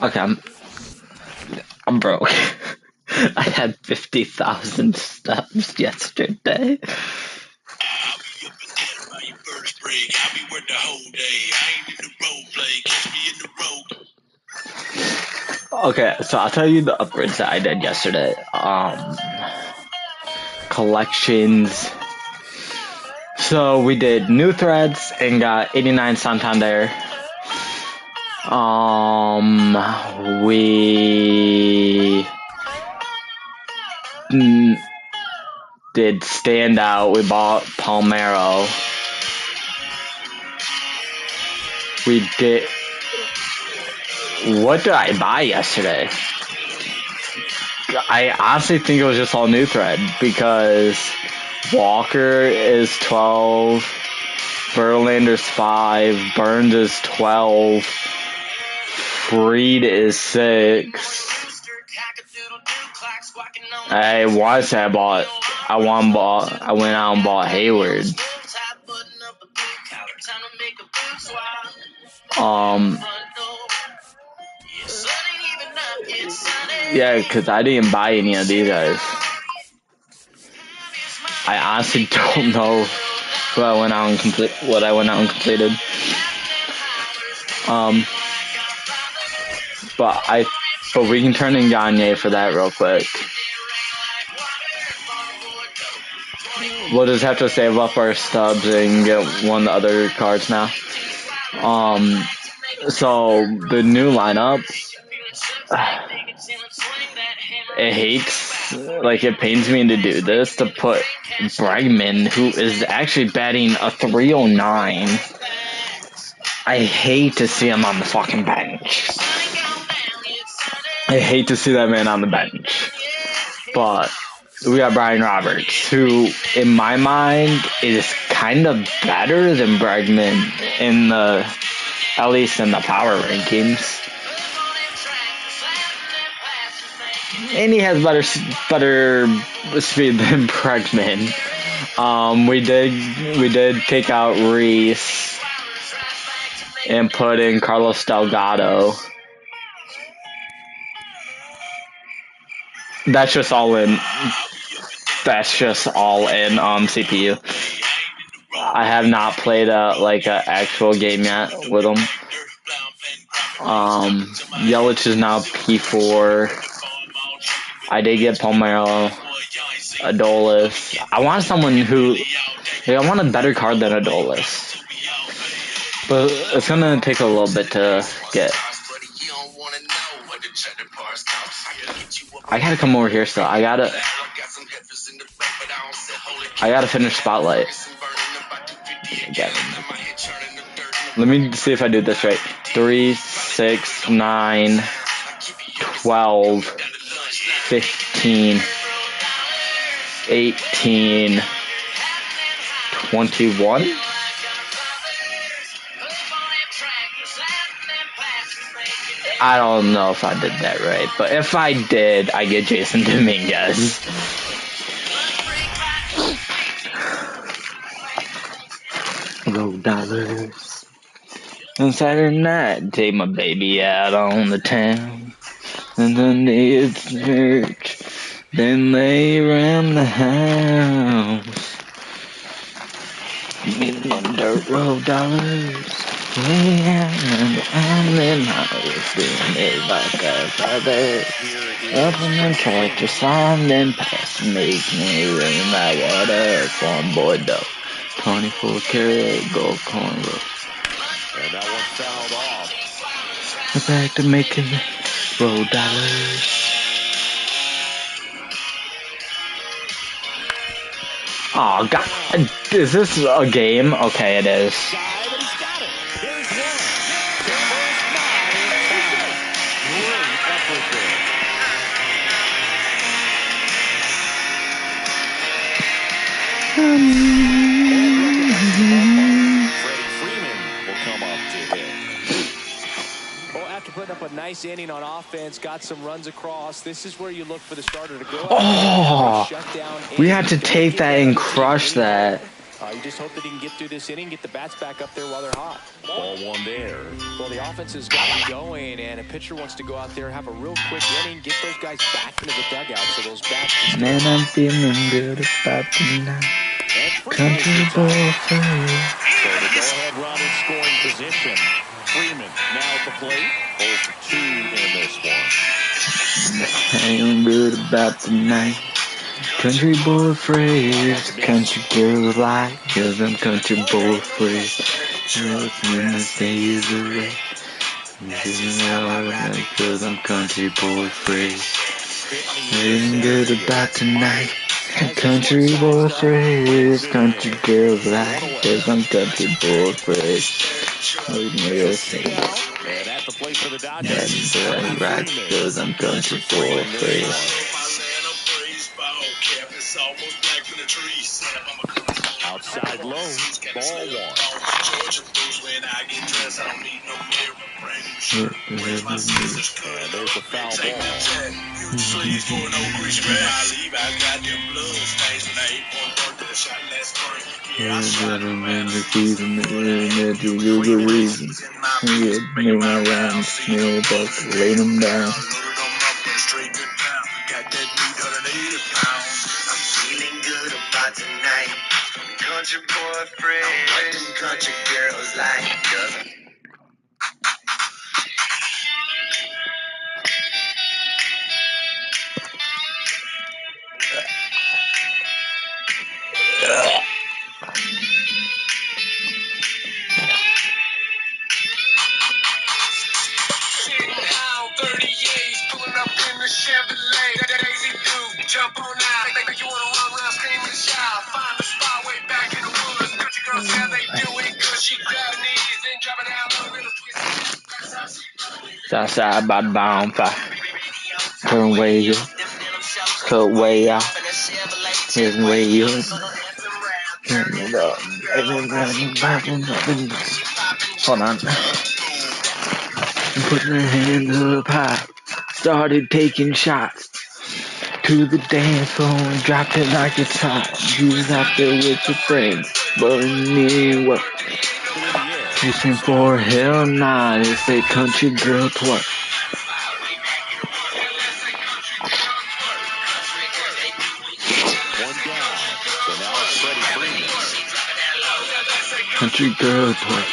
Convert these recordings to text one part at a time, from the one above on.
Okay, I'm broke. I had 50,000 steps yesterday. Okay, so I'll tell you the upgrades that I did yesterday. Collections. So we did new threads and got 89 Santander. We did standout. We bought Palmero. We did. What did I buy yesterday? I honestly think it was just all new thread because Walker is 12, Verlander's 5, Burns is 12, Freed is 6. I want to say I went out and bought Hayward. Yeah, because I didn't buy any of these guys. I honestly don't know what I went out and completed. But we can turn in Gagne for that real quick. We'll just have to save up our stubs and get one of the other cards now. So the new lineup, it pains me to do this, to put Bregman, who is actually batting a 309. I hate to see him on the fucking bench. I hate to see that man on the bench. But we got Brian Roberts, who, in my mind, is kind of better than Bregman at least in the power rankings. And he has better speed than Bregman. We did take out Reese and put in Carlos Delgado. That's just all in CPU. I have not played an actual game yet with him. Yelich is now P4. I did get Palmero, Adolis. I want I want a better card than Adolis. But it's gonna take a little bit to get. I gotta come over here still. I gotta finish Spotlight. Let me see if I do this right. 3, 6, 9, 12, 15, 18, 21. I don't know if I did that right, but if I did, I get Jason Dominguez. Road dollars. On Saturday night, take my baby out on the town. And then it's church. Then lay around the house. Give me the dirt road dollars. Way out on the island house. Doing it like a father. Up on the tractor, sign then pass. Make me ring like water from Bordeaux. 24 karat gold cornrows. And that one fouled off. We're back to making road dollars. Oh, God. Is this a game? Okay, it is. Put up a nice inning on offense, got some runs across. This is where you look for the starter to go. Oh, we had to take that and crush that. You just hope that he can get through this inning, get the bats back up there while they're hot. Ball one there. Well, the offense has gotten going, and it pitcher wants to go out there, have a real quick inning, get those guys back into the dugout so those bats can stay. Man, I'm feeling good about tonight. Country boy Freddie. So the go-ahead run in scoring position. Freeman now at the plate. 0 for 2 in this one. Feeling good about tonight. Country boy Freddie. Country girl like. Cause I'm country boy Freddie. Just when the day is away. Cause I'm country boy Freddie. Feeling good about tonight. Country boy Freddie. Country girl like. Cause I'm country boy Freddie. And at the plate for the Dodgers. Right, cause I'm country boy Freddie. Outside low, ball 1. And there's a foul ball. Lay them down. Country boy Freddie, what them country girls like. Jump on out, think you wanna run around screaming and shout. Find a spot way back in the woods. Country girls how they do it good. She grab her knees, then drop it down low, little twist. Southside by the bonfire. Turn way up, cut way out. Here's way up. Turn it up. Hold on. Putting her hands up high. Started taking shots. To the dance floor, dropped it like it's hot. You was out there with your friends, but me what? Fishing for hell nah, it's a country girl twerk. One down. So now it's Freddie Freeman. Country girl twerk.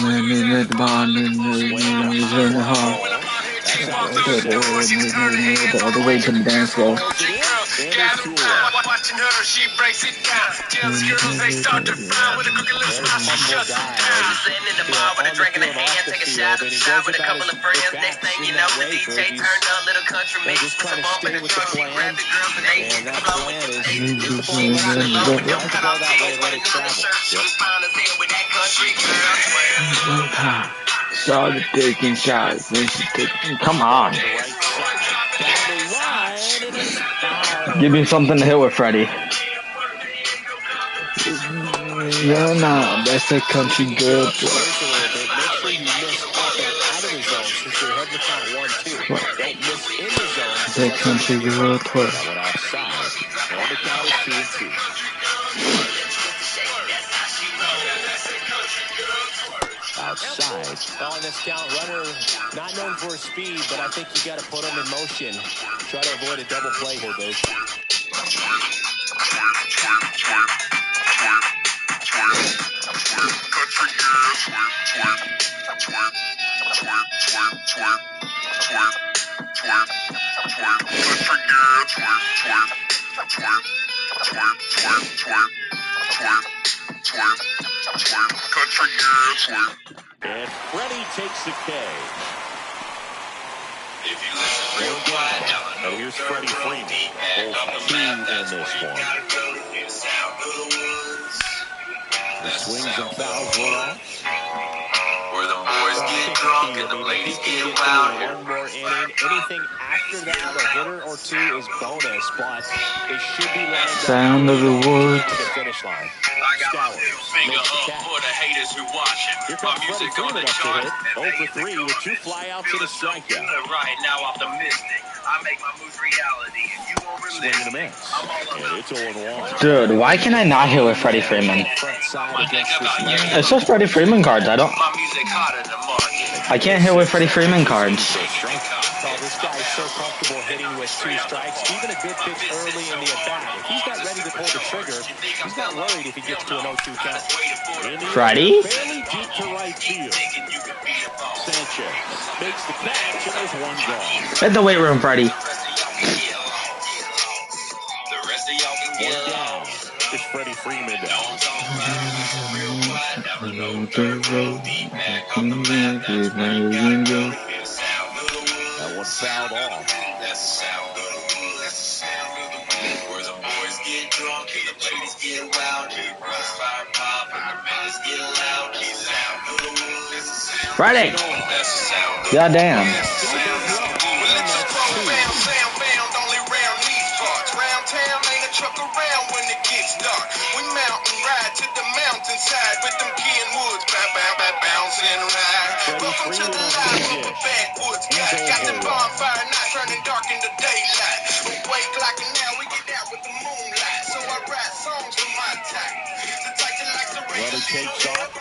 Man at the barn in the hall. All the way to the dance floor. Watching her, she breaks it down. Tells girls they start to frown with a crooked little smile. She shuts them down. Sitting in the bar with a drink in the hand, take a shot of the shot with a couple of friends. Next thing you know, the DJ turned on little country mix with some bump in the trunk. She grabbed the girls and they hit the flow with the taste. Get the boom out of low. Don't cut off jeans, but another shirt. She was fine as hell with that country girl. Started taking shots, then she took. Come on. Give me something to hit with, Freddie. Yeah, nah, that's a country girl. Make sure you miss out of the zone since you're heading to count 1-2. Don't miss in the zone. That country girl twerk. That went outside. And the count is 2-2. Outside. On this count, runner not known for his speed, but I think you got to put him in motion. Try to avoid a double play here, Dave. And Freddie takes the K. And here's Freddie Freeman. 0 for 2 in this one. The swings and fouls went off. Where the boys get drunk. I mean, if he can get through one more inning, anything after that, a hitter or two is bonus, but they should be lined up Sound of the to woods. the finish line. Skowers makes the catch. Here comes Freddie Freeman up to hit. 0 for 3 with 2 flyouts and a strikeout. Right now, optimistic. I make my moves reality, and you won't Swing and a miss. And it's 0-1. Dude, why can I not hit with Freddie Freeman? Front side against this left. It's just Freddie Freeman cards. My music hotter than market. I can't hit with Freddie Freeman cards. Oh, this guy is so comfortable hitting with 2 strikes. Even a good pitch early in the at-bat. If he's not ready to pull the trigger, he's not worried if he gets to an 0-2 count. Freddie? Fairly deep to right field. Sanchez makes the catch, and there's 1 gone. Hit the weight room, Freddie. 1 down. It's Freddie Freeman down. That one fouled off. Friday. Goddamn. Truck around when it gets dark. We mountain ride to the mountainside with them Kenwoods. Bounce and ride. Welcome to the life of a backwoods guy. Got the bonfire night turning dark into daylight. Awake like an now we get out with the moonlight. So I write songs for my type. The type that likes to rain. Runner takes off.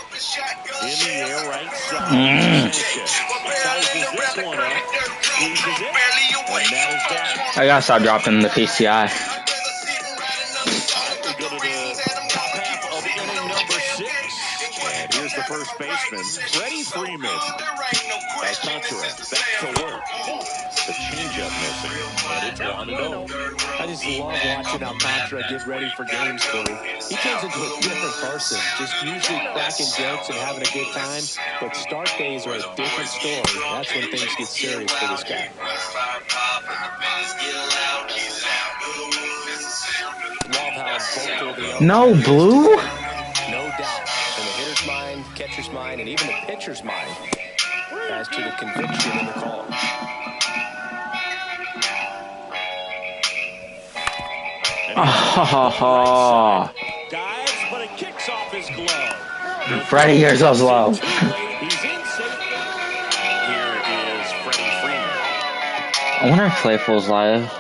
In the air, right side. Sizes this one up. Squeezes it. And nails that. I gotta stop dropping the PCI. And here's the first baseman, Freddie Freeman. Alcantara back to work. The changeup missing, and it's 1-0. I just love watching Alcantara get ready for games, Billy. He turns into a different person, just usually cracking jokes and having a good time. But start days are a different story. That's when things get serious for this guy. Love how vocal the No blue? No doubt. In the hitter's mind, catcher's mind, and even the pitcher's mind as to the conviction in the call. Oh, Dives, but it kicks off his glove. Freddie, you're so slow. He's in safely. Here is Freddie Freeman. I wonder if Playful's live.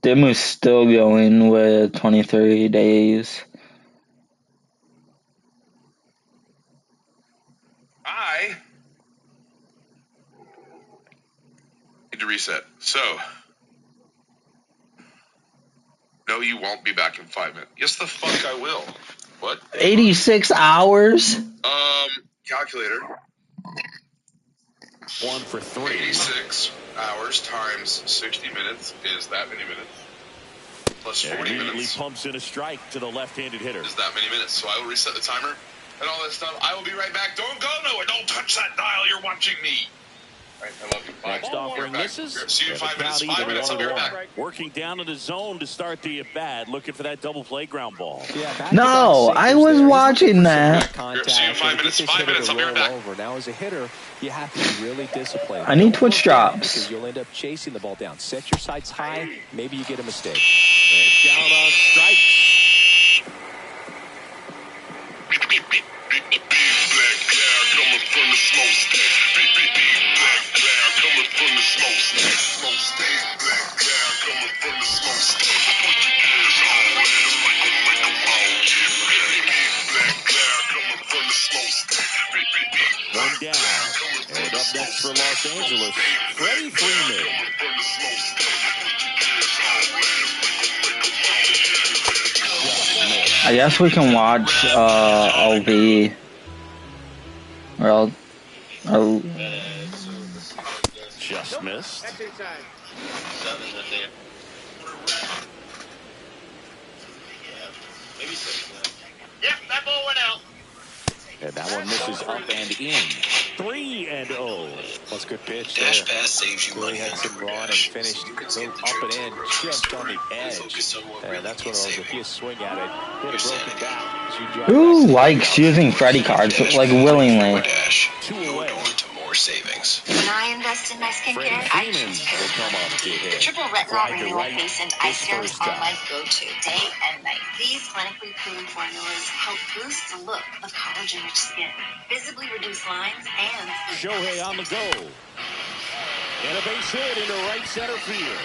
Demu's still going with 23 days. I need to reset. So, no, you won't be back in 5 minutes. Yes, the fuck I will. What? 86 hours? Calculator. 1 for 3. 86 hours times 60 minutes is that many minutes. Plus And 40 immediately minutes pumps in a strike to the left-handed hitter. is that many minutes. So I will reset the timer and all that stuff. I will be right back. Don't go nowhere. Don't touch that dial. You're watching me. All right, I love you. Bye. Next offering Back. misses. See you in 5 minutes. 5 minutes. I'll be right back. Working down in the zone to start the at-bat, looking for that double play ground ball. No, I was watching that. See you in 5 minutes. 5 minutes. I'll be right back. Now, as a hitter, you have to be really disciplined. I need Twitch drops. Because you'll end up chasing the ball down. Set your sights high. Maybe you get a mistake. And it's down on strikes. One down. And up next for Los Angeles, Freddie Freeman. I guess we can watch OV. Or I'll Just missed. Yep, that ball went out. And that one misses up and in. 3-0. That's a good pitch. Dash pass saves you Really money had on some DoorDash. run and finished You could a little skip the up trip and to in, the grocery just on store the and edge. focus on what really That's one needs of those. If you saving. swing at it, hit Your a broken sanity. bat. You drive Who back likes using Freddy cards like willingly? DoorDash. 2 Your away. door to more savings. When I invest in my Freddie skincare, I Freeman choose will come up to The hit. triple retinol Fly to renewal right face and this ice serums first are time. my go-to day and night. These clinically proven formulas help boost the look of collagen-rich skin, visibly reduce lines, and Shohei on the go. And a base hit into right center field.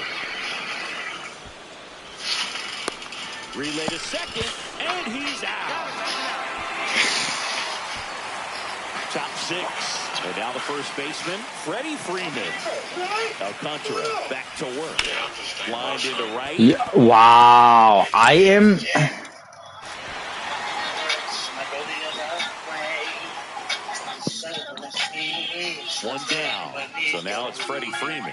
Relay to second, and he's out. Top 6. And now the first baseman, Freddie Freeman. Alcantara back to work. Lined into right. Yeah, wow, I am. One down. So now it's Freddie Freeman.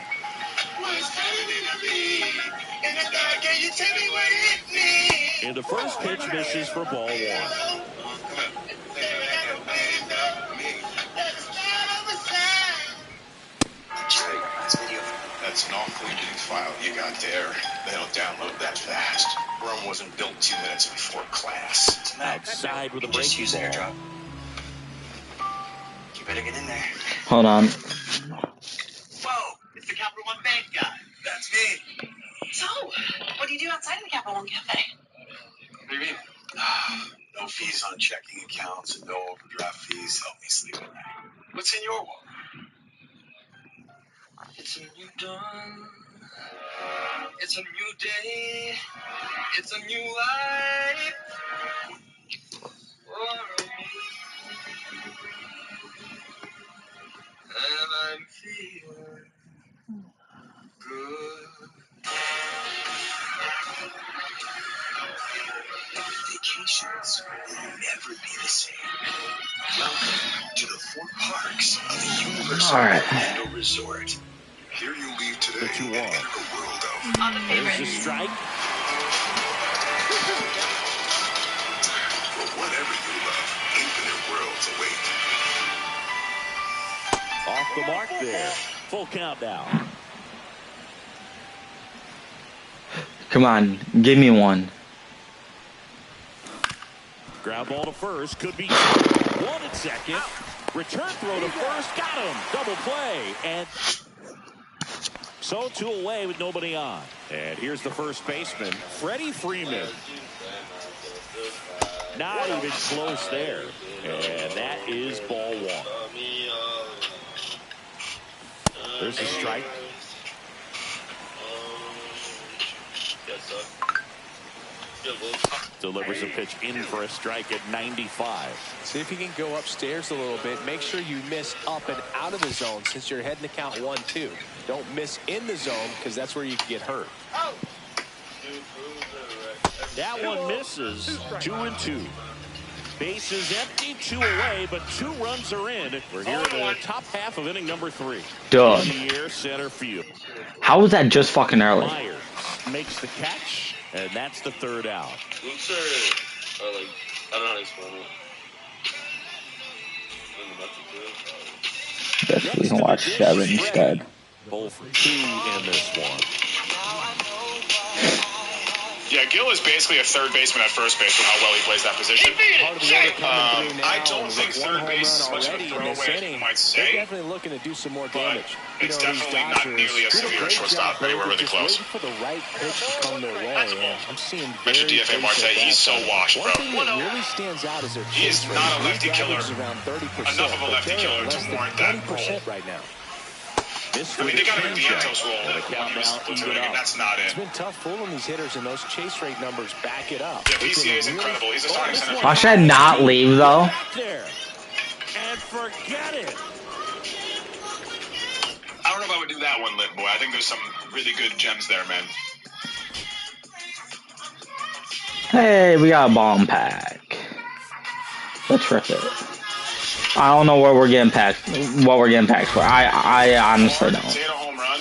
And the first pitch misses for ball 1. That's an awfully big file you got there. They don't download that fast. Rome wasn't built 2 minutes before class. Outside with a breaking ball. You better get in there. Hold on. Whoa, it's the Capital One Bank guy. That's me. So, what do you do outside of the Capital One Cafe? What do you mean? No fees on checking accounts and no overdraft fees. Help me sleep at night. What's in your wallet? It's a new dawn. It's a new day. It's a new life for me. And I'm feeling good. Vacations will never be the same. Welcome to the 4 parks of Universal All right. Orlando Resort. Here you leave today The 2-1. and enter a world of On the There's the favorite. strike. for whatever you love. Infinite worlds await. Off the mark there. Full countdown. Come on, give me one. Ground ball to first. Could be 2. 1 at second. Return throw to first. Got him. Double play. And so 2 away with nobody on. And here's the first baseman, Freddie Freeman. Not even close there. And that is ball 1. There's a strike. Delivers a pitch in for a strike at 95. See if you can go upstairs a little bit. Make sure you miss up and out of the zone since you're heading to count 1-2. Don't miss in the zone because that's where you can get hurt. That one misses. 2-2. Base is empty, 2 away, but 2 runs are in. We're here in the top half of inning number 3. Duh. In the air, center field. How was that just fucking early? Myers makes the catch, and that's the 3rd out. Loops are like, I don't know how to explain it. Guess we can watch 7 instead. Both 2 in this one. Yeah, Gill is basically a third baseman at first base with how well he plays that position. Part of the order coming through now. I don't think with 1 third base is home run much of a already in this throwaway as inning. you might They're say, definitely looking to do some more but damage. it's these definitely not Dodgers nearly as did a severe a great shortstop job, anywhere really just close. waiting for the right pitch to come their way. And I'm seeing Mention very DFA Marte, basic he's so bats. washed, One bro. thing that really stands out is their He is chase rate. not a lefty League killer. average is around 30%, Enough of a but lefty they're killer to less than warrant that 20% right now. This I mean, they got him in changeup. Vientos role And the when he was countdown platoon, even and up. that's not it. It's been tough fooling these hitters, and those chase rate numbers back it up. Yeah, They can PCA is really- incredible. He's a starting this center one- fielder. Why should I not leave though? Back there. And forget it. I don't know if I would do that one, Lit Boy. I think there's some really good gems there, man. Hey, we got a bomb pack. Let's rip it. I don't know what we're getting packed for. I honestly To don't. hit a home run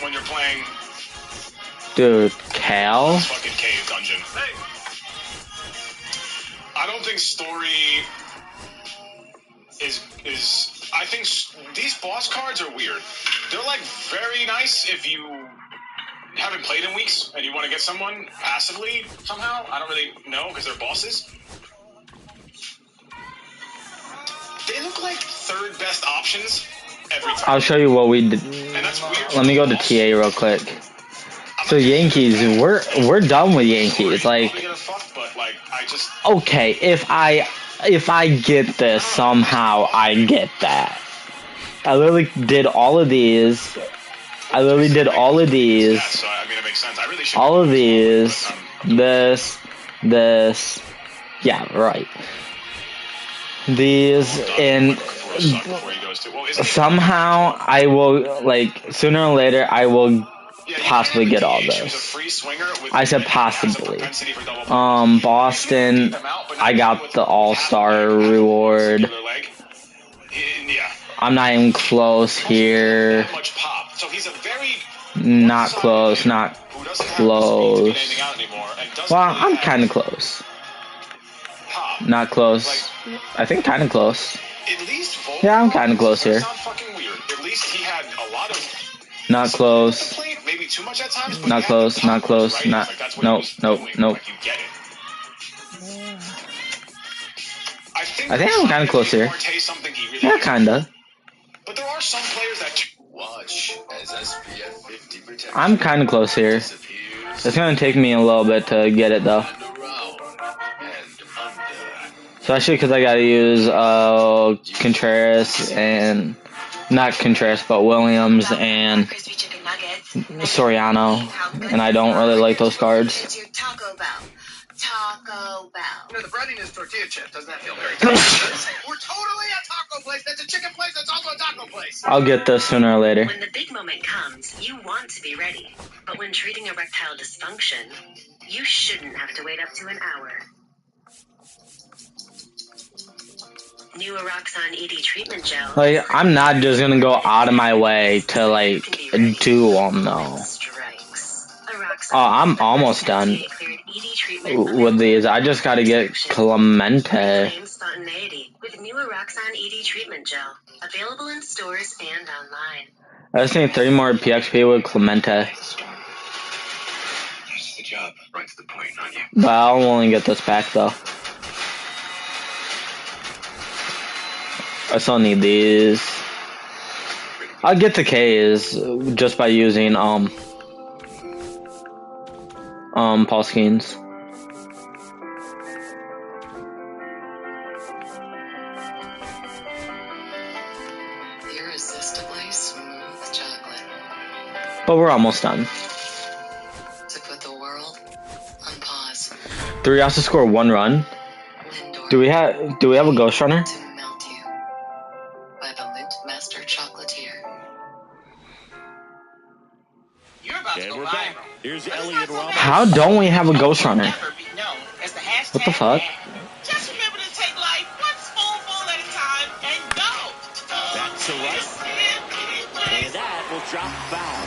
when you're playing Dude, Cal? fucking cave dungeon. I don't think Story is I think these boss cards are weird. They're like very nice if you haven't played in weeks and you want to get someone passively somehow. I don't really know because they're bosses. They look like third best options every time. I'll show you what we did. And that's weird. Let me go to TA real quick. So Yankees, we're done with Yankees. Like, okay, if I get this somehow, I get that. I literally did all of these. All of these. This. Yeah, right. These, and somehow I will, like, sooner or later, I will possibly get all this. I said possibly. Boston, I got the All-Star reward. I'm not even close here. Not close. Well, I'm kind of close. Not close. I think kind of close. Yeah, I'm kind of close here. Not close. Not close. Not close. Not. Nope. I think I'm kind of close here. Yeah, kinda. But there are some players that watch as SPF 50 I'm kind of close here. It's gonna take me a little bit to get it though. Especially because I gotta use Contreras and not Contreras, but Williams and Soriano, and I don't really like those cards. It's your Taco Bell. Taco Bell. You know, the breading is tortilla chip. Doesn't that feel very delicious? We're totally a taco place. That's a chicken place. That's also a taco place. I'll get this sooner or later. When the big moment comes, you want to be ready. But when treating erectile dysfunction, you shouldn't have to wait up to an hour. New Eroxon ED treatment gel. Like, I'm not just gonna go out of my way to, like, do them, though. Oh, I'm almost done with these. I just gotta get Clemente. With new Eroxon ED treatment gel, available in stores and online. I just need 3 more PXP with Clemente. That's the job. Right to the point, aren't you? But I'll only get this back, though. I still need these. I'll get the K's just by using Paul Skeens. Irresistibly smooth chocolate. But we're almost done. To put the world on pause. 3 outs to score 1 run. Lindor. Do we have a Ghost Runner? To melt you by the Lint Master Chocolatier. You're about to go viral. Here's Elliot Ramos. How don't we have a Ghost Runner? What the fuck? Just remember to take life one spoonful at a time and go. That's a right. And that will drop foul.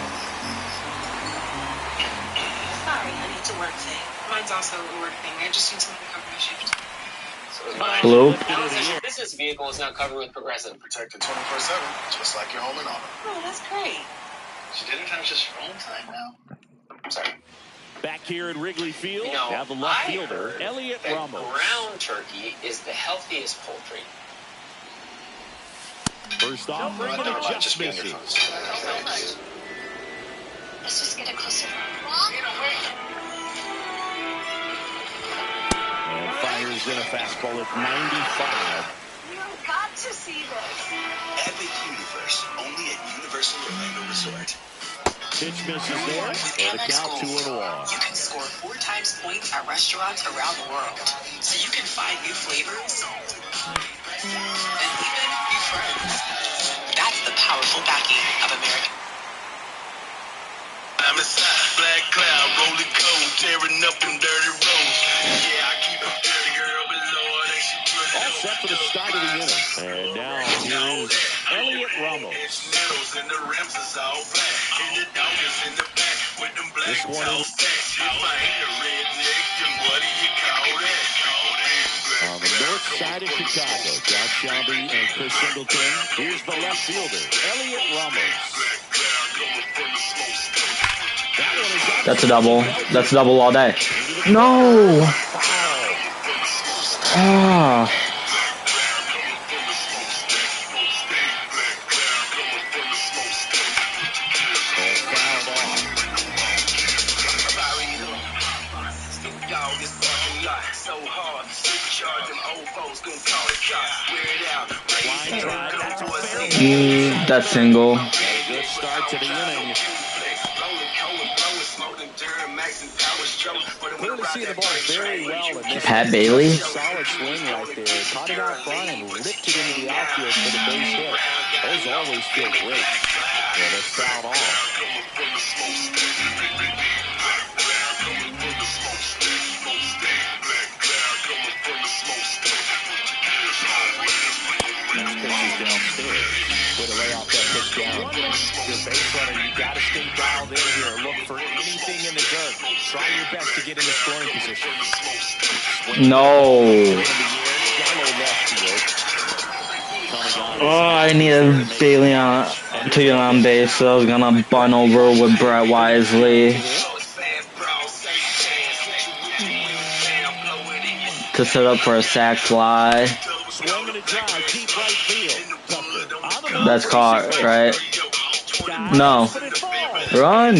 Sorry, I need to work thing. Mine's also a work thing. I just need someone to cover my shift. Blue. This vehicle is now covered with Progressive. Protected 24/7, just like your home and auto. Oh, that's great. So dinner time's just your own time now. I'm sorry. Back here at Wrigley Field, You know, now the left I fielder, heard Elliot that Ramos. ground turkey is the healthiest poultry. First off, bringing it just misses. Let's just get a closer look. And fires in a fastball at 95. You've got to see this. Epic Universe, only at Universal Orlando Resort. Pitch misses there, and the count 2-1. You can score 4 times points at restaurants around the world. So you can find new flavors and even new friends. That's the powerful backing of American. I'm inside, black cloud, rolling cold, tearing up them dirty roads. Yeah, I keep it dirty, girl, but Lord, ain't she pretty. All set for the start of the inning. And now here is Elliot Ramos. And the rims is all black, and the dog is in the back with them black This one toe is- stacks. If I ain't a redneck, then what do you call that? On the north side of Chicago, Josh Shelby and Chris Singleton. Here's the left fielder, Elliot Ramos. That's a double. That's a double all day. No! Ah. That single. Good start to the inning. Clearly seeing the ball very well in this. Pat Bailey. Solid swing right there. Caught it out front and ripped it into the outfield for the base hit. Those always feel great. And it's fouled off. Next pitch is downstairs. Way to lay off that pitch down. Your base runner, you got to stay dialed in here. Look for anything in the dirt. Try your best to get in the scoring position. No. Oh, I needed Bailey to get on base, so I was gonna bunt over with Brett Wisely to set up for a sac fly. That's caught, right? No. Run!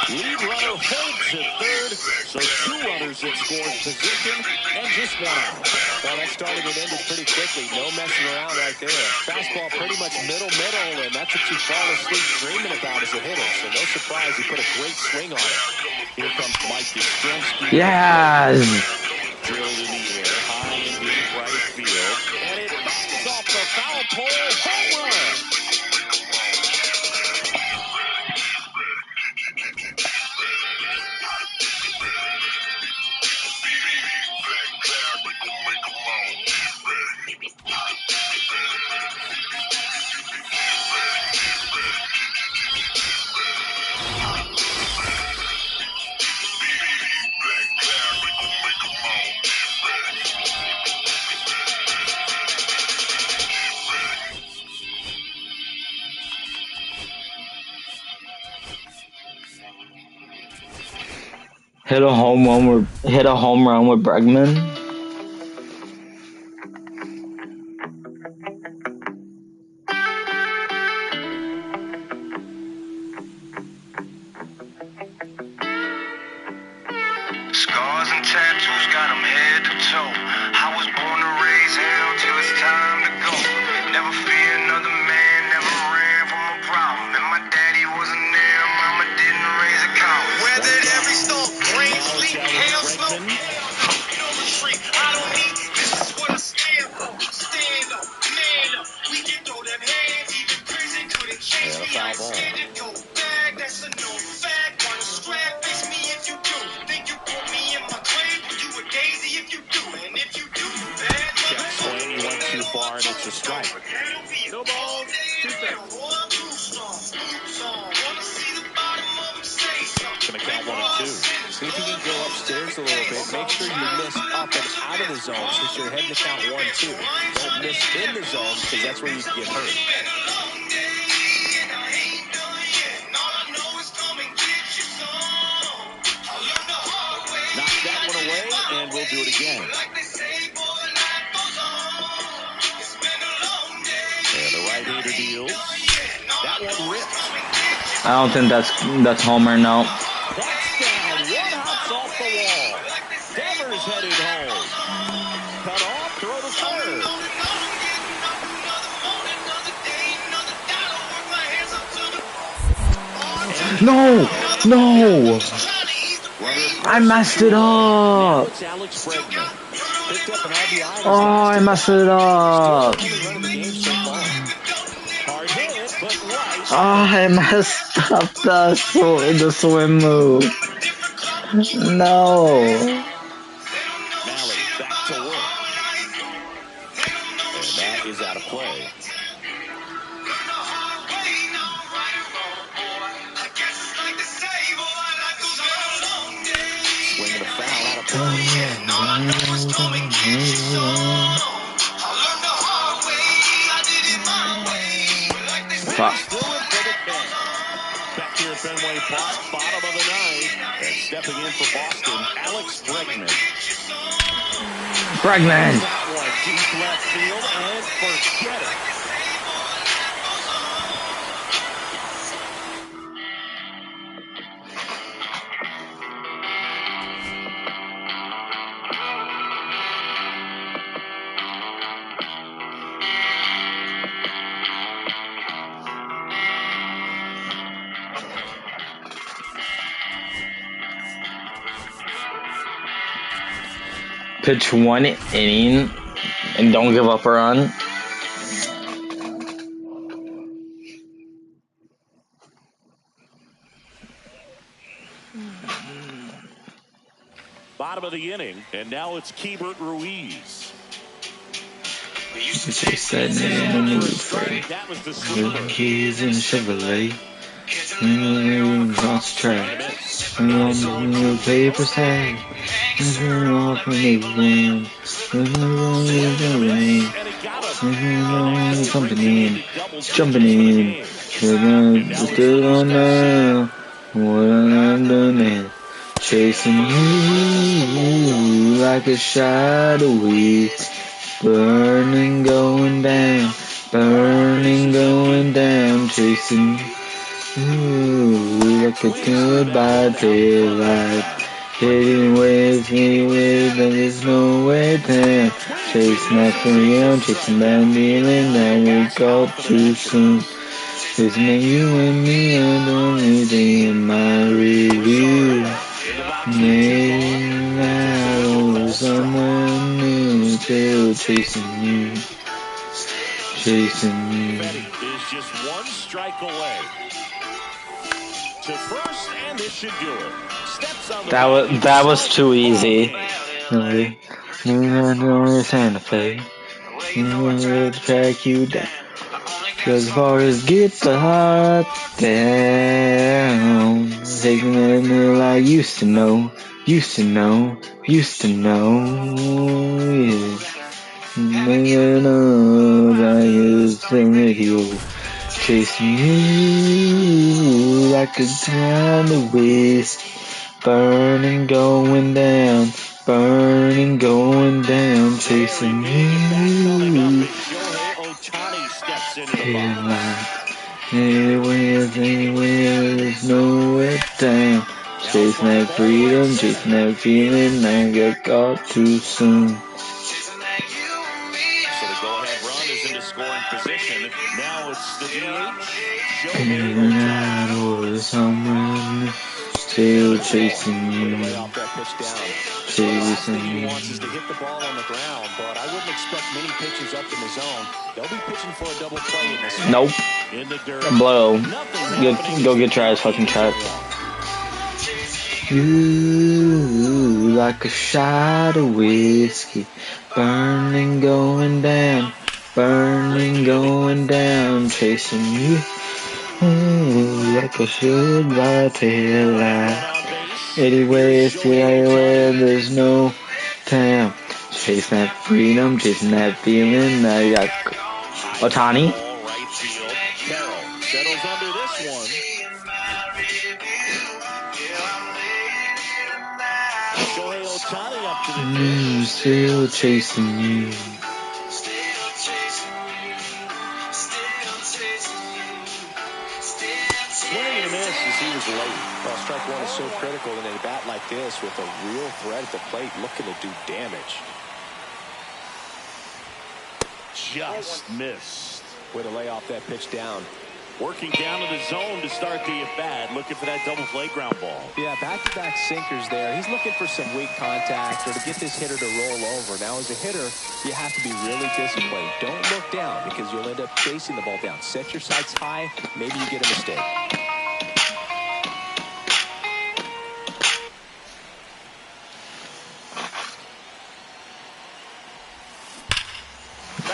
Lead runner holds at third, so 2 runners in scoring position, and just 1 out. Well, that started and ended pretty quickly. No messing around right there. Fastball pretty much middle, and that's what you fall asleep dreaming about as a hitter. So no surprise, he put a great swing on it. Here comes Mike Yastrzemski. Yes! Drilled in the air, high and deep right field, and it bounces off the foul pole. Home run! Hit a home run with Bregman. Scars and tattoos got him head to toe. I was born to raise hell till it's time to go. Never fear another man, never ran from a problem. And my daddy wasn't there, mama didn't raise a cow. Weathered every storm, rain, sleet, hail, snow. No retreat, I don't need, this is what I stand for. Stand up, man up, we can throw them hands. Even prison couldn't change me, I ain't scared to go back. That's a known fact, one strap, face me if you do. Think you put me in my grave, you a daisy if you do. And if you do, bad mother. Swing went too far and it's a strike. No ball, too fast. Gonna count 1 and 2. See if you can go upstairs a little bit. Make sure you miss up and out of the zone since you're heading to count 1, 2. Don't miss in the zone because that's where you can get hurt. Knock that one away, and we'll do it again. And the right-hander deals. That one ripped. I don't think that's homer, no. That's down. 1 hops off the wall. Devers headed home. Cut off, throw to third. No! No! I messed it up! Oh, I messed it up! Oh, I messed up the swim move. No. Malley back to work. And that is out of play. Swinging a foul out of Back here at Fenway Park, bottom of the ninth, and stepping in for Boston, Alex Bregman. Bregman. That one deep left field, and forget it. Pitch 1 inning and don't give up a run. Bottom of the inning, and now it's Keibert Ruiz. They said in the mood for That was the the keys in Chevrolet. Cross track. On the paper say. Off from England. Jumping in. Still don't know what I'm doing. Chasing you like a shadow. Burning, going down, chasing you like a goodbye daylight. Hitting with me with there's no way down. Chasing that freedom, chasing that feeling that we go too soon. Chasing you and me are the only thing in my review. Maybe now someone new still chasing you. Chasing you. Is just one strike away. To first, and this should do it. Steps on the That was too easy. Really? Santa Fe. To track you down. Cause as far as get the heart down. Taking it like used to know. Yeah. Making up, I used to make you. Chasing you like a time to waste. Burning, going down. Chasing you. Anywhere, there's nowhere down. Chasing that freedom, chasing that feeling, I got caught too soon. So the go-ahead run is into scoring position. Now it's the DH. Someone still chasing you. Chasing He you. wants is to hit the ball on the ground, but I wouldn't expect many pitches up in the zone. They'll be pitching for a double play in this. Nope. In the dirt. Blow. Go get Travis fucking trap. You like a shot of whiskey. Burning, going down. Chasing you. Like a goodbye taillight. Anywhere, there's no time. Chasing that freedom, chasing that feeling. Now you got Ohtani. Right field. Carroll settles under this one. Shohei Ohtani up to the dish. Still chasing you. Swing and a miss as he was late. Well, strike one is so critical in a bat like this with a real threat at the plate looking to do damage. Just missed. Way to lay off that pitch down. Working down to the zone to start the at-bat, looking for that double play ground ball. Yeah, back-to-back sinkers there. He's looking for some weak contact or to get this hitter to roll over. Now, as a hitter, you have to be really disciplined. Don't look down because you'll end up chasing the ball down. Set your sights high. Maybe you get a mistake.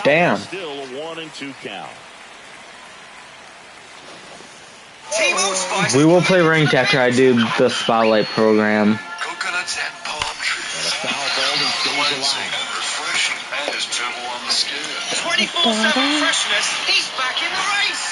Damn. Still a 1-2 count. We will play ranked after I do the spotlight program. Coconuts and palm trees. foul ball and stays alive. And refreshing and is gentle on the skin. 24/7 freshness. He's back in the race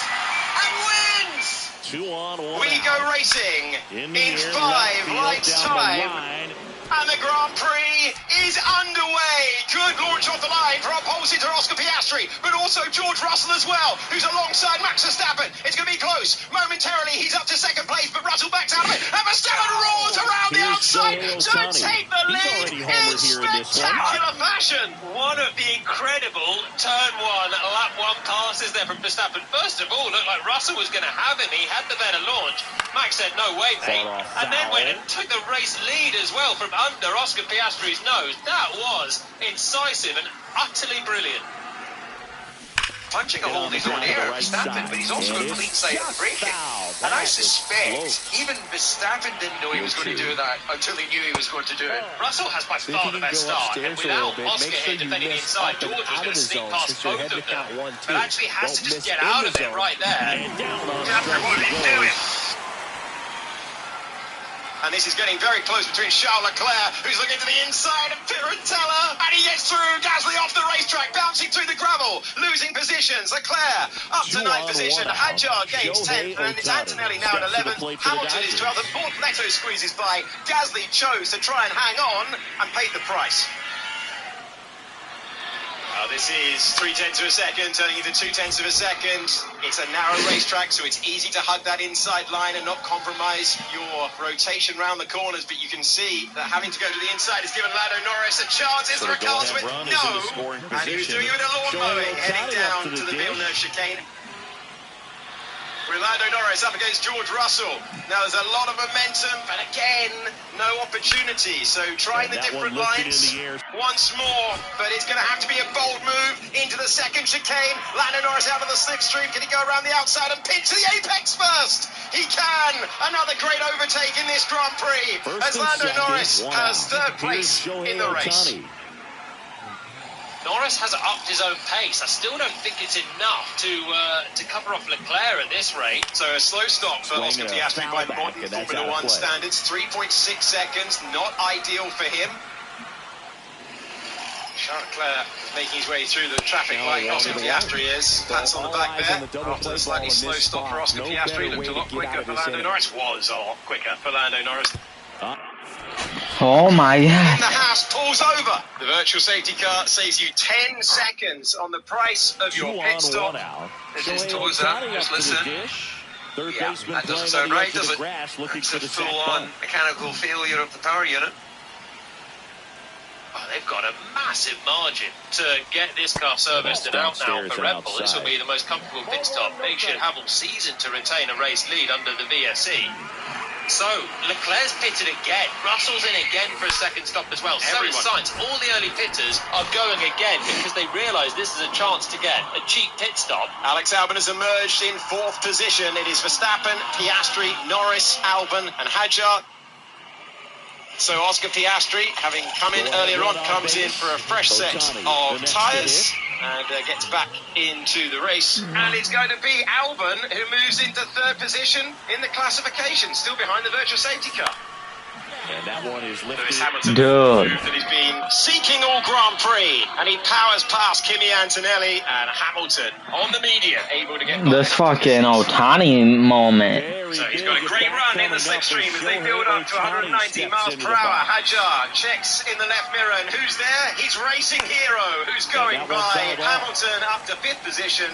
and wins. 2 on 1 We out. go racing In in the air, 5 left lights field, down the time. line. And the Grand Prix is underway. Good launch off the line for our pole sitter Oscar Piastri, but also George Russell as well, who's alongside Max Verstappen. It's going to be close. Momentarily, he's up to second place, but Russell backs out of it. And Verstappen roars around the Here's outside Shohei to Ohtani. take the He's lead already in homered here in this one. spectacular fashion. One of the incredible turn one, lap one passes there from Verstappen. First of all, looked like Russell was going to have him. He had the better launch. Max said, no way, mate. Far off And then foul. went and took the race lead as well from under Oscar Piastri's nose. That was incisive and utterly brilliant. Punching a hole in his own air, Verstappen, but he's also a clean side of the braking. And I suspect even Verstappen didn't know he was going to do that until he knew he was going to do it. Russell has by See if far you the can best go start, and upstairs a little without bit. Oscar Make sure here you defending the miss inside, up and George was out going of to the sneak zone past since you're both heading of to count them, 1, 2. but actually has to Don't just miss get in out the of it zone. right there. And down on Piastri, what are you stretch he doing? goes. And this is getting very close between Charles Leclerc, who's looking to the inside of Pirantella, and he gets through. Gasly off the racetrack, bouncing through the gravel, losing positions. Leclerc up to 9th position. Hadjar gains 10th, and it's Antonelli now at 11th. Hamilton is 12th, and Paul Neto squeezes by. Gasly chose to try and hang on and paid the price. This is 0.3 of a second, turning into 0.2 of a second. It's a narrow racetrack, so it's easy to hug that inside line and not compromise your rotation round the corners. But you can see that having to go to the inside has given Lando Norris a chance. Is there a car to it? No. And he was doing it with a lawn mowing, heading down to the Villeneuve chicane. Lando Norris up against George Russell. Now there's a lot of momentum, but again, no opportunity. So trying the different lines once more, but it's going to have to be a bold move into the second chicane. Lando Norris out of the slipstream. Can he go around the outside and pinch to the apex first? He can. Another great overtake in this Grand Prix as Lando Norris has third place in the race. Norris has upped his own pace. I still don't think it's enough to cover off Leclerc at this rate. So a slow stop for Oscar Piastri by modern Formula One standards. 3.6 seconds, not ideal for him. Charles Leclerc making his way through the traffic like Oscar Piastri is. Pats on the back there. After a slightly slow stop for Oscar Piastri, looked a lot quicker for Lando Norris. Was a lot quicker for Lando Norris. Oh my god. The Haas pulls over. The virtual safety car saves you 10 seconds on the price of your pit stop. This is toes up, just listen. Yeah, that doesn't sound right, does it? It's a full-on mechanical failure of the power unit. Oh, they've got a massive margin to get this car serviced and out now for Red Bull. This will be the most comfortable pit stop they should have all season to retain a race lead under the VSC. So, Leclerc's pitted again. Russell's in again for a second stop as well. So is Sainz. All the early pitters are going again because they realise this is a chance to get a cheap pit stop. Alex Albon has emerged in 4th position. It is Verstappen, Piastri, Norris, Albon and Hadjar. So Oscar Piastri, having come in earlier on, comes in for a fresh set of tyres and gets back into the race. And it's going to be Albon who moves into 3rd position in the classification, still behind the virtual safety car. And that one is lifted. Lewis Hamilton, Dude. that he's been seeking all Grand Prix, and he powers past Kimi Antonelli and Hamilton on the median, able to get This fucking Ohtani moment. So he's got a great run in the slipstream as they build up to 190 miles per hour. Hadjar checks in the left mirror, and who's there? He's Racing Hero, who's going by. Hamilton up to 5th position.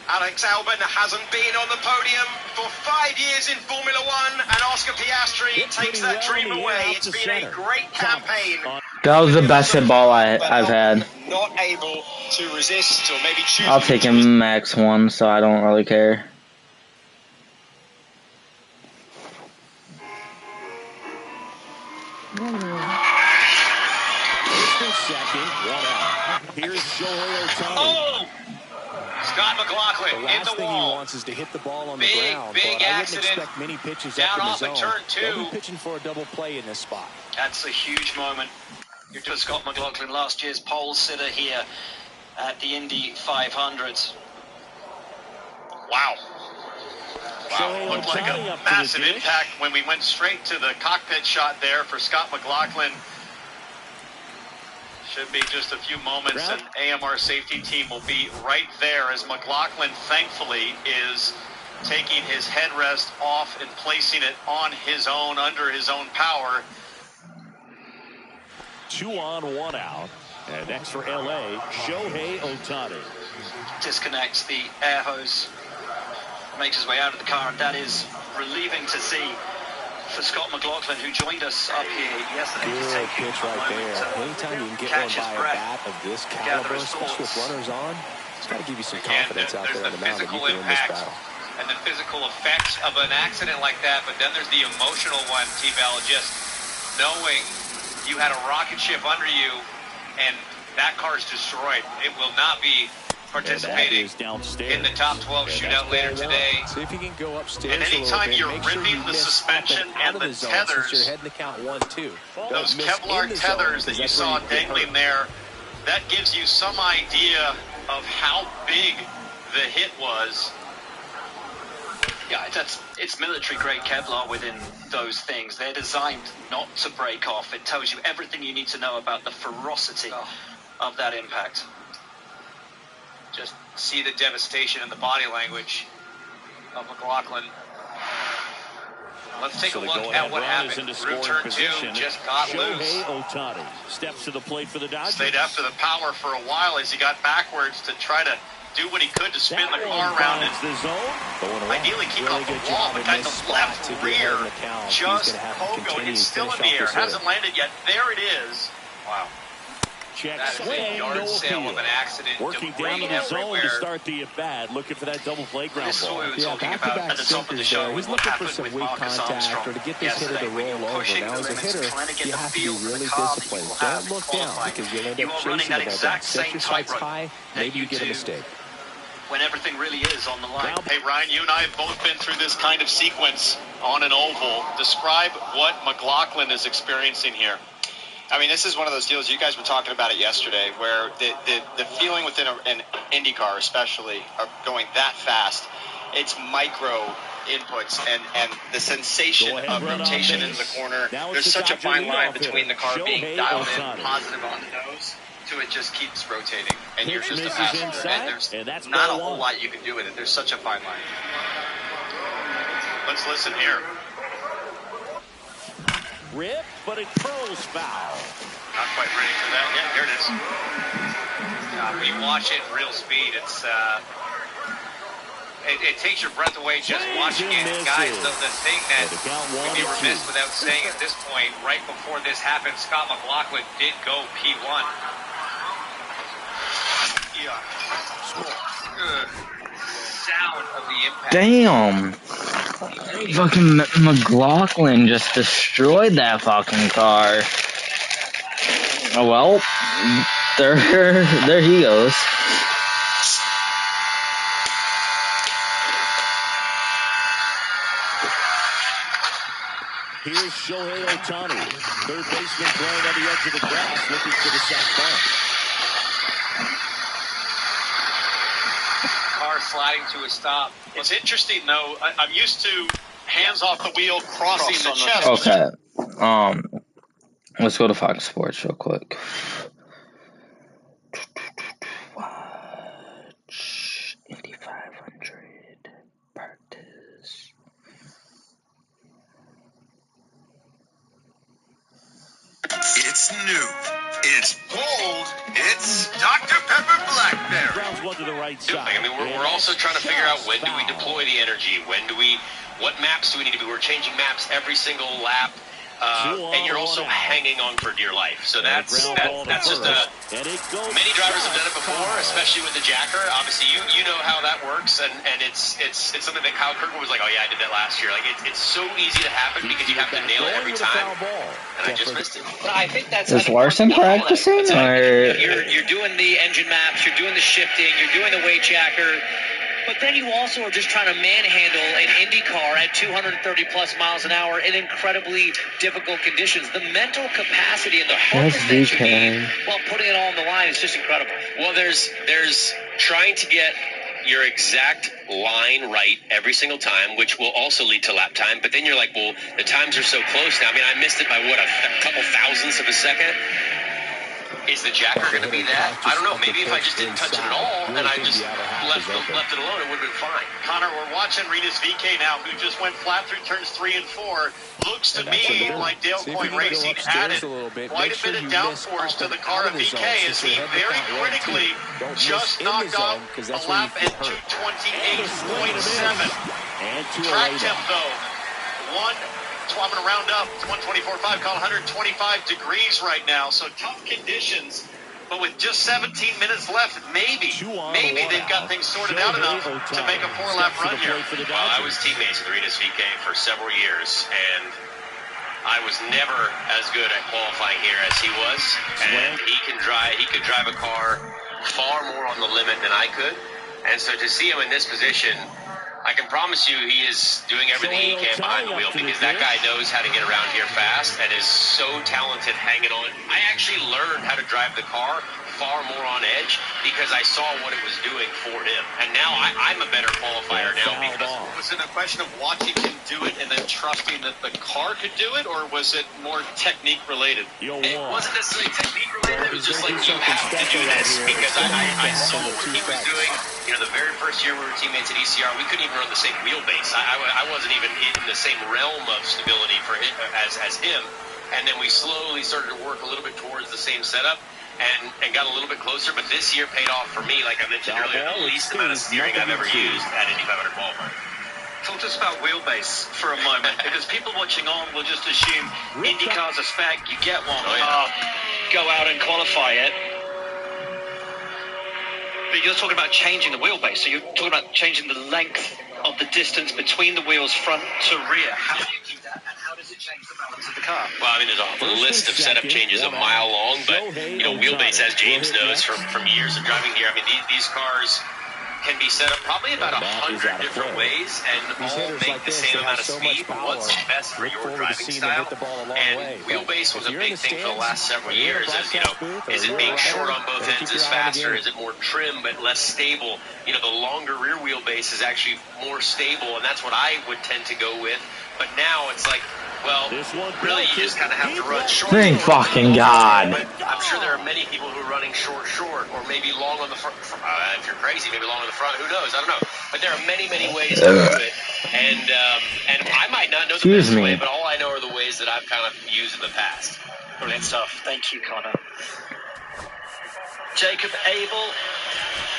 Alex Albon hasn't been on the podium for 5 years in Formula One, and Oscar Piastri takes that dream away. It's been a great campaign. That was the best hit ball I've had. Not able to resist, or maybe choose. I'll take him max 1, so I don't really care. Second, 1 out. Here's Shohei Ohtani. Oh! Scott McLaughlin The in last the thing he wall. wants is to hit the ball on the Big, ground. big but I wouldn't accident. expect many pitches Down up in the off zone. at turn They'll 2. be pitching for a double play in this spot. That's a huge moment. You're just Scott McLaughlin, last year's pole sitter here at the Indy 500. Wow. Wow, looked like a massive impact when we went straight to the cockpit shot there for Scott McLaughlin. Should be just a few moments, and AMR safety team will be right there as McLaughlin, thankfully, is taking his headrest off and placing it on his own, under his own power. 2 on, 1 out. And next for LA, Shohei Ohtani. Disconnects the air hose, makes his way out of the car, and that is relieving to see for Scott McLaughlin, who joined us up here yesterday. Good pitch right there. Anytime you can get one by a bat of this caliber, especially with runners on, it's got to give you some confidence out there on the mound that you can win this battle. And the physical effects of an accident like that, but then there's the emotional one, T-Bell, just knowing you had a rocket ship under you and that car's destroyed. It will not be participating in the top 12 shootout later today. See if you can go upstairs. And anytime you're ripping the suspension and the tethers, you're heading to count 1, 2. Those Kevlar tethers that you saw dangling there, that gives you some idea of how big the hit was. Yeah, it's military-grade Kevlar within those things. They're designed not to break off. It tells you everything you need to know about the ferocity of that impact. Just see the devastation in the body language of McLaughlin. Let's take a look at what happened. Route turn 2 just got loose. Shohei Ohtani steps to the plate for the Dodgers. Stayed after the power for a while as he got backwards to try to do what he could to spin the car around it. Ideally keep it off the wall, but kind of left rear just pogoed. It's still in the air. Hasn't landed yet. There it is. Wow. That is a yard sale of an accident. Working down to the zone to start the at-bat, looking for that double playground this ball. Is what we were talking about at the top of the show. He's looking for some weak contact or to get this hitter to roll over. Now, as a hitter, you have to be really disciplined. Don't look down because you'll end up chasing the ball down. Set your sights high, maybe you get a mistake. When everything really is on the line. Hey, Ryan, you and I have both been through this kind of sequence on an oval. Describe what McLaughlin is experiencing here. I mean, this is one of those deals, you guys were talking about it yesterday, where the feeling within an IndyCar especially, of going that fast, it's micro inputs and the sensation of rotation into the corner. There's such a fine line between the car being dialed in positive on the nose to it just keeps rotating. And you're just a passenger. And there's not a whole lot you can do with it. There's such a fine line. Let's listen here. Rip, but it curls foul. Not quite ready for that. Yeah, here it is. When you watch it in real speed, it's it takes your breath away just watching it. Guys, the thing that we'd be remiss without saying at this point, right before this happened, Scott McLaughlin did go P1. Yeah. Sound of the impact. Damn. Fucking McLaughlin just destroyed that fucking car. Oh well, there he goes. Here's Shohei Ohtani, third baseman playing on the edge of the grass, looking for the sac bunt. Sliding to a stop. It's interesting though. I'm used to hands off the wheel, crossing the chest. Okay. Let's go to Fox Sports real quick. Watch Indy 500 practice. It's new. It's bold. It's Dr. Pepper Blackberry. Grounds one to the right side. I mean, we're also trying to figure out when do we deploy the energy? What maps do we need to be? We're changing maps every single lap. And you're also hanging on for dear life. So that's just many drivers have done it before, especially with the jacker. Obviously, you know how that works, and it's something that Kyle Kirkwood was like, oh yeah, I did that last year. Like it's so easy to happen because you have to nail it every time, and I just missed it. But I think that's is Larson practicing, or you're doing the engine maps, you're doing the shifting, you're doing the weight jacker. But then you also are just trying to manhandle an Indy car at 230-plus miles an hour in incredibly difficult conditions. The mental capacity and the focus that you need while putting it all on the line is just incredible. Well, there's trying to get your exact line right every single time, which will also lead to lap time. But then you're like, well, the times are so close now. I mean, I missed it by, what, a couple thousandths of a second? Is the jacker going to be that? I don't know. Maybe if I just didn't touch it at all and I just left it alone, it would have been fine. Connor, we're watching Rinus VeeKay now, who just went flat through turns 3 and 4. Looks to me like Dale Coyne Racing added quite a bit of downforce to the car of VeeKay as he very critically just knocked off a lap at 228.7. Track temp, though, I'm going to round up. It's 124.5, call 125 degrees right now, so tough conditions. But with just 17 minutes left, maybe they've got things sorted out enough to make a 4-lap run here. Well, I was teammates with Rinus VeeKay for several years, and I was never as good at qualifying here as he was. And he could drive a car far more on the limit than I could. And so to see him in this position, I can promise you he is doing everything he can behind the wheel, because that guy knows how to get around here fast and is so talented hanging on. I actually learned how to drive the car far more on edge because I saw what it was doing for him. And now I'm a better qualifier now because was it a question of watching him do it and then trusting that the car could do it, or was it more technique related? It wasn't necessarily technique related. It was just like, you have to do this, because I saw what he was doing. You know, the very first year we were teammates at ECR, we couldn't even run the same wheelbase. I wasn't even in the same realm of stability for him as him. And then we slowly started to work a little bit towards the same setup and got a little bit closer. But this year paid off for me, like I mentioned earlier, the least amount of steering I've ever used at Indy 500 qualifying. Talk to us about wheelbase for a moment, because people watching on will just assume IndyCar's a spec, you get one, go out and qualify it. But you're talking about changing the wheelbase, so you're talking about changing the length of the distance between the wheels front to rear. How do you keep that, and how does it change the balance of the car? Well, I mean, there's a list of setup changes a mile long, but, you know, wheelbase, as James knows from years of driving here, I mean, these cars can be set up probably about 100 different ways and all make the same amount of speed. What's best for your driving style? And wheelbase was a big thing for the last several years. As you know, is it being short on both ends is faster? Is it more trim but less stable? You know, the longer rear wheelbase is actually more stable, and that's what I would tend to go with. But now it's like, well, really, you just kind of have to run short. Thank fucking God. But I'm sure there are many people who are running short, or maybe long on the front. If you're crazy, maybe long on the front. Who knows? I don't know. But there are many ways to do it, and I might not know the best way, but all I know are the ways that I've kind of used in the past. Brilliant stuff. Thank you, Connor. Jacob Abel,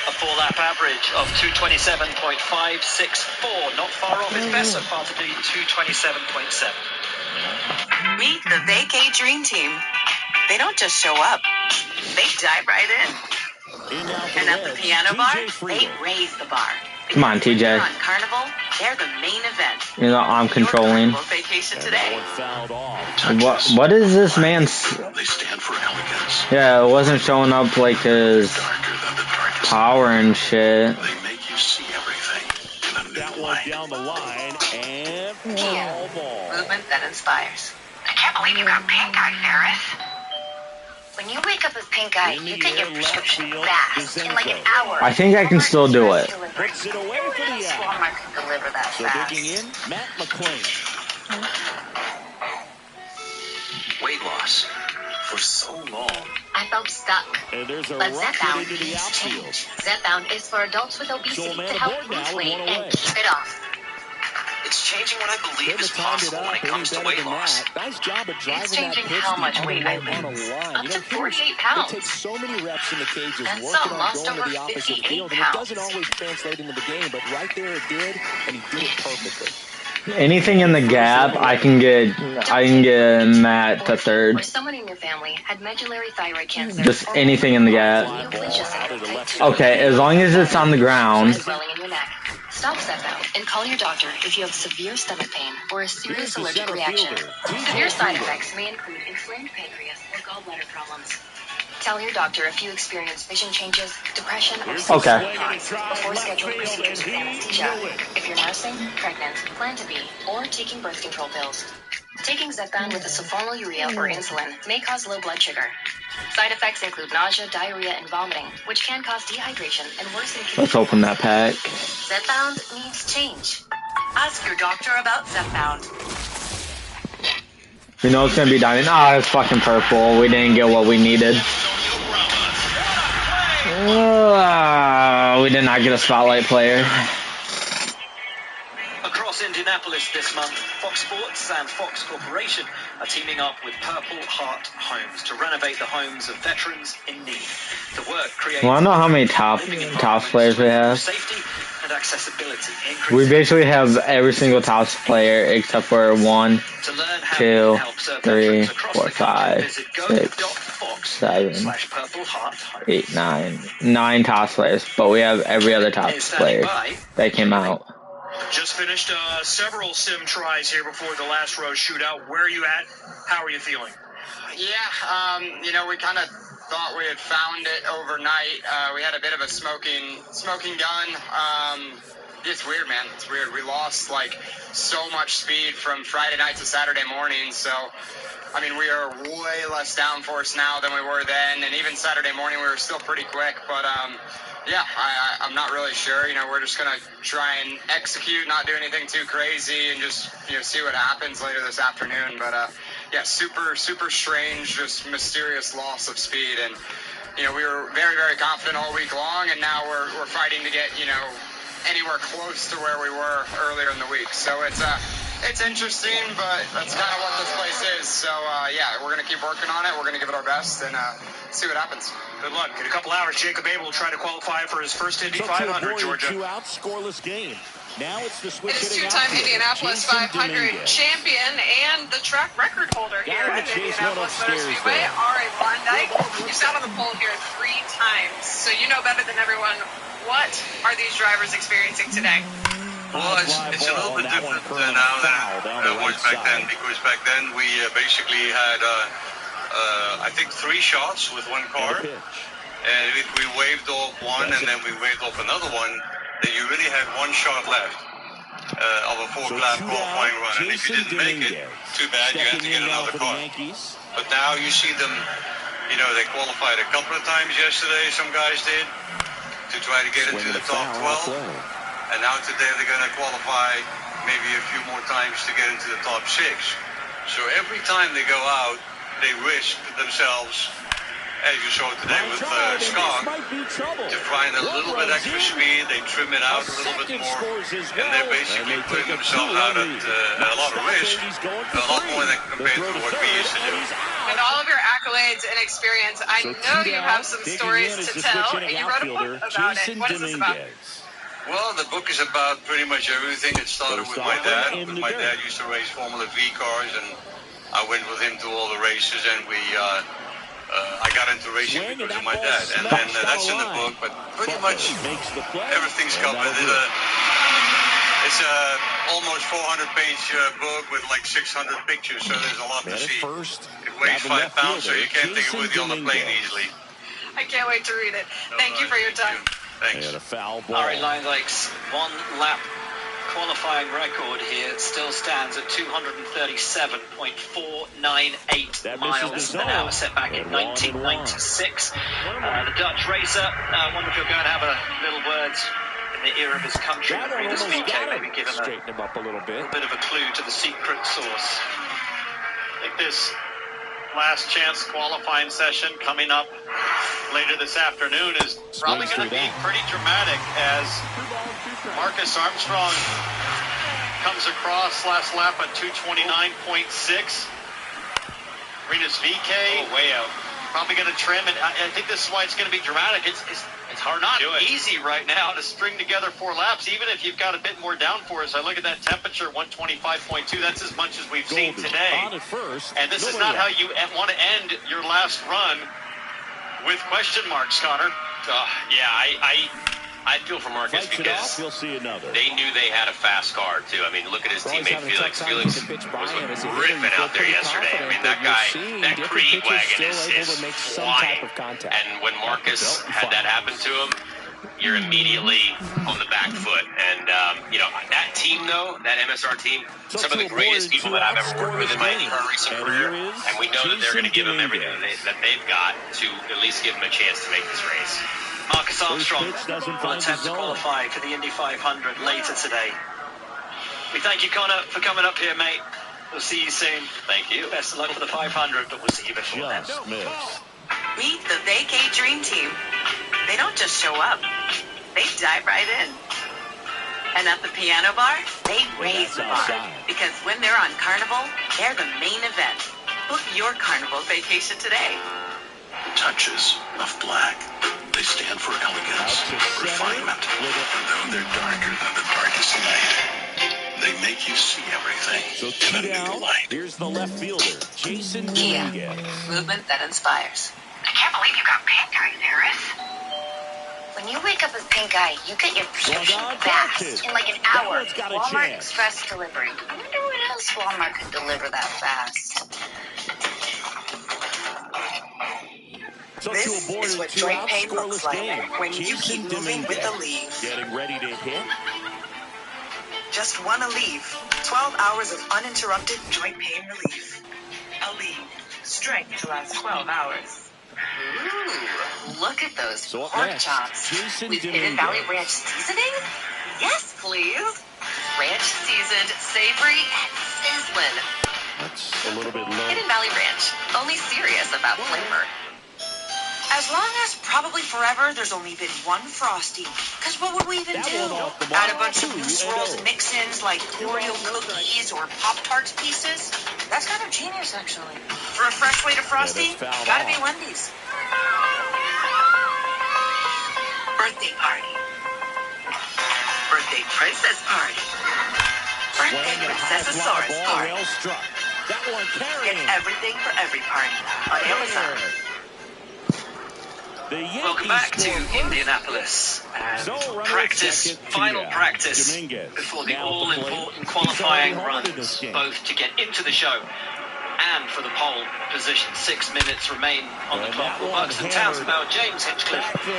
a 4-lap average of 227.564. Not far off his best so far to do 227.7. Meet the VeeKay Dream Team. They don't just show up. They dive right in. And at the piano bar, they raise the bar. Come on, TJ. On Carnival, they're the main event. You know, I'm controlling. Vacation today. What is this man's... They stand for elegance. Yeah, it wasn't showing up like his power and shit. They make you see everything in a new light. Down the line and Kia, movement that inspires. I can't believe you got pink eye, Ferris. When you wake up with pink eye, you get your prescription fast, in like an hour. I think I can still do it. puts it away for the out. Walmart can deliver that So fast. digging in, Matt McLean. Weight loss for so long. I felt stuck. And there's a But rocket Zepbound into the needs outfield. change. Zepbound is for adults with obesity to help lose weight and keep it off. It's changing what I believe is possible when it comes to weight loss. Nice job of driving It's changing that how much weight I on a lose. line. Up You to know, 48 pounds. It takes so many reps in the cages, And working some on lost going to over the opposite 58 field, and it doesn't always translate into the game, but right there it did, and he did it perfectly. Anything in the gap, I can get Matt to third. Or someone in your family had medullary thyroid cancer. Just anything in the gap. Okay, as long as it's on the ground. Swelling in your neck. Stop Zepbound and call your doctor if you have severe stomach pain or a serious allergic reaction. Severe side effects may include inflamed pancreas or gallbladder problems. Tell your doctor if you experience vision changes, depression, or Okay. thoughts before scheduling procedures with anesthesia. If you're nursing, pregnant, plan to be, or taking birth control pills. Taking Zepbound with a sulfonylurea or insulin may cause low blood sugar. Side effects include nausea, diarrhea, and vomiting, which can cause dehydration and worsen kidney. Let's open that pack. Zepbound needs change. Ask your doctor about Zepbound. You know it's gonna be diamond. Ah, it's fucking purple. We didn't get what we needed. We did not get a spotlight player. Across Indianapolis this month, Fox Sports and Fox Corporation are teaming up with Purple Heart Homes to renovate the homes of veterans in need. The work creates Well, I know how many top players we have. safety and accessibility. We basically have every single top player except for 1, 2, 3, 4, 5, 6, 7, 8, 9. 9 top players, but we have every other top player that came out. Just finished several sim tries here before the last row shootout. Where are you at? How are you feeling? Yeah, we kind of thought we had found it overnight. We had a bit of a smoking gun. It's weird, man. It's weird. We lost so much speed from Friday night to Saturday morning. So, I mean, we are way less downforce now than we were then. And even Saturday morning, we were still pretty quick. But yeah, I'm not really sure. We're just gonna try and execute, not do anything too crazy, and just see what happens later this afternoon. But yeah, super strange, just mysterious loss of speed. And we were very, very confident all week long, and now we're fighting to get anywhere close to where we were earlier in the week. So it's interesting, but that's kind of what this place is. So yeah, we're gonna keep working on it. We're gonna give it our best and see what happens. Good luck. In a couple hours, Jacob Abel will try to qualify for his first Indy 500, Georgia. 2-out scoreless game. Now it's the switch. It is two-time Indianapolis 500 champion and the track record holder here at Indianapolis Motor Speedway, Ari Klondike. You sat on the pole here 3 times, so you know better than everyone. What are these drivers experiencing today? Well, it's a little bit different now than it was back then, because back then we basically had, I think, 3 shots with 1 car. And if we waved off one and then we waved off another one, then you really had 1 shot left of a 4-lap qualifying run. And if you didn't make it, too bad, you had to get another car. But now you see them, they qualified a couple of times yesterday, some guys did, to try to get into the top 12. And now today they're going to qualify maybe a few more times to get into the top 6. So every time they go out, they risk themselves, as you saw today with Scott, to find a little bit extra speed. They trim it out a little bit more, and they're basically putting themselves out at a lot of risk, a lot more than compared to what we used to do. With all of your accolades and experience, I know you have some stories to tell, and you wrote a book about it. What is this about? Well, the book is about pretty much everything. It started with my dad. My dad used to race Formula V cars, and I went with him to all the races, and I got into racing because of my dad. And then that's in the book, but pretty much everything's covered. It's a almost 400-page book with 600 pictures, so there's a lot to see. It weighs 5 pounds, so you can't take it with you on the plane easily. I can't wait to read it. Thank you for your time. Thanks. And a foul ball. Ari Klondyke's 1-lap qualifying record here still stands at 237.498 miles an hour, set back in 1996. The Dutch racer, I wonder if you're going to have a little words in the ear of his country. Rinus VeeKay, maybe give him a bit of a clue to the secret sauce. I think this last chance qualifying session coming up later this afternoon is probably going to be pretty dramatic as Marcus Armstrong comes across last lap at 229.6. Rinus VeeKay way out. Probably going to trim, and I think this is why it's going to be dramatic. It's hard not to do it. Easy right now to string together 4 laps, even if you've got a bit more downforce. I look at that temperature, 125.2. That's as much as we've seen today. And this is not how you want to end your last run with question marks, Connor. I feel for Marcus because they knew they had a fast car, too. I mean, look at his teammate Felix. Felix was ripping out there yesterday. I mean, that guy, that Creed wagon is flying. And when Marcus had that happen to him, you're immediately on the back foot. And, you know, that team, though, that MSR team, some of the greatest people that I've ever worked with in my IndyCar racing career, and we know that they're going to give them everything that they've got to at least give them a chance to make this race. Marcus Armstrong will attempt to qualify for the Indy 500 later today. We thank you, Connor, for coming up here, mate. We'll see you soon. Thank you. Best of luck for the 500, but we'll see you before then. Meet the Vacay Dream Team. They don't just show up. They dive right in. And at the piano bar, they raise the bar. Because when they're on Carnival, they're the main event. Book your Carnival vacation today. Touches of black. They stand for elegance, refinement, and though they're darker than the darkest night, they make you see everything in a new light. Here's the left fielder, Jason Kia, Dominguez. movement that inspires. I can't believe you got pink eye, Paris. When you wake up with pink eye, you get your prescription fast, in like an hour. Walmart Express Delivery. I wonder what else Walmart could deliver that fast. This is what joint pain looks like when you keep moving with Aleve. Getting ready to hit. Just one Aleve. 12 hours of uninterrupted joint pain relief. Aleve. Strength to last 12 hours. Ooh, look at those pork next, chops Jason with Hidden Dominguez. Valley Ranch seasoning? Yes, please. Ranch seasoned, savory, and sizzling. That's a little bit low. Hidden Valley Ranch, only serious about flavor. As long as probably forever there's only been one Frosty. Because what would we even do? Add a bunch of loose rolls and mix-ins like Oreo cookies or Pop-Tarts pieces? That's kind of genius, actually. For a fresh way to Frosty, gotta be Wendy's. Birthday party. Birthday princess party. Birthday Princessasaurus party. That one carrying. Get everything for every party on Amazon. Welcome back to Indianapolis and final practice before the all-important qualifying runs, both to get into the show and for the pole position. 6 minutes remain on the clock. Buxton Townsville, James Hinchcliffe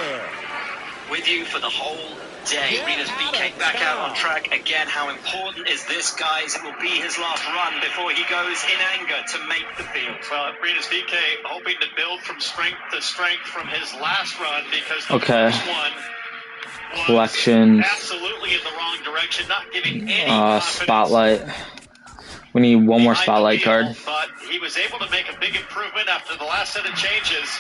with you for the whole day. Rinus VeeKay back out on track again. How important is this, guys? It will be his last run before he goes in anger to make the field. Well, Rinus VeeKay hoping to build from strength to strength from his last run because the Okay. first one was Collections. absolutely in the wrong direction, not giving any confidence. Spotlight. We need one more spotlight card. But he was able to make a big improvement after the last set of changes.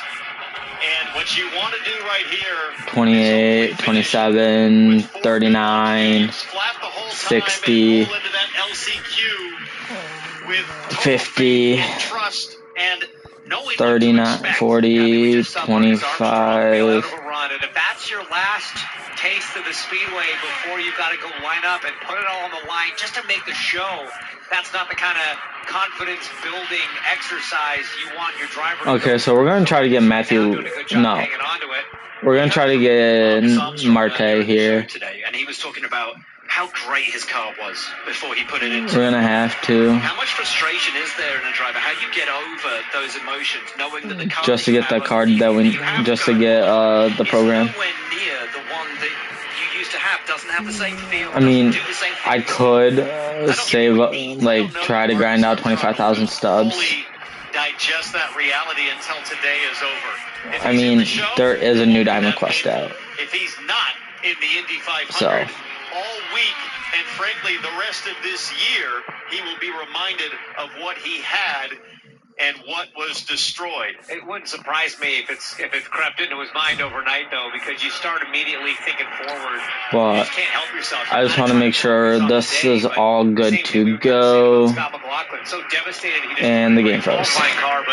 And what you want to do right here, 28, 27, 39, 60, 50, 39, 40, 25. And if that's your last taste of the speedway before you've got to go line up and put it all on the line just to make the show, that's not the kind of confidence building exercise you want your driver to Okay, so we're going to try to get Matthew. No. We're going to try to get Marte here. Today, and he was talking about how great his car was before he put it into. We're going to have to. How much frustration is there in a driver? How do you get over those emotions, knowing that the car Just to get that card that we, just to get the program. nowhere near the one that you used to have, doesn't have the same feel. I mean, doesn't do the same thing. I could save, like, try to grind out 25,000 stubs. digest that reality until today is over. If I he's in mean, the show, there is a new Diamond Quest out. if he's not in the Indy 500 So. all week, and frankly the rest of this year, he will be reminded of what he had and what was destroyed. It wouldn't surprise me if it crept into his mind overnight, though, because you start immediately thinking forward. But You just can't help yourself. I just want to make sure this is all good to go. Scott McLaughlin, so devastated he didn't And the game froze. qualifying car, but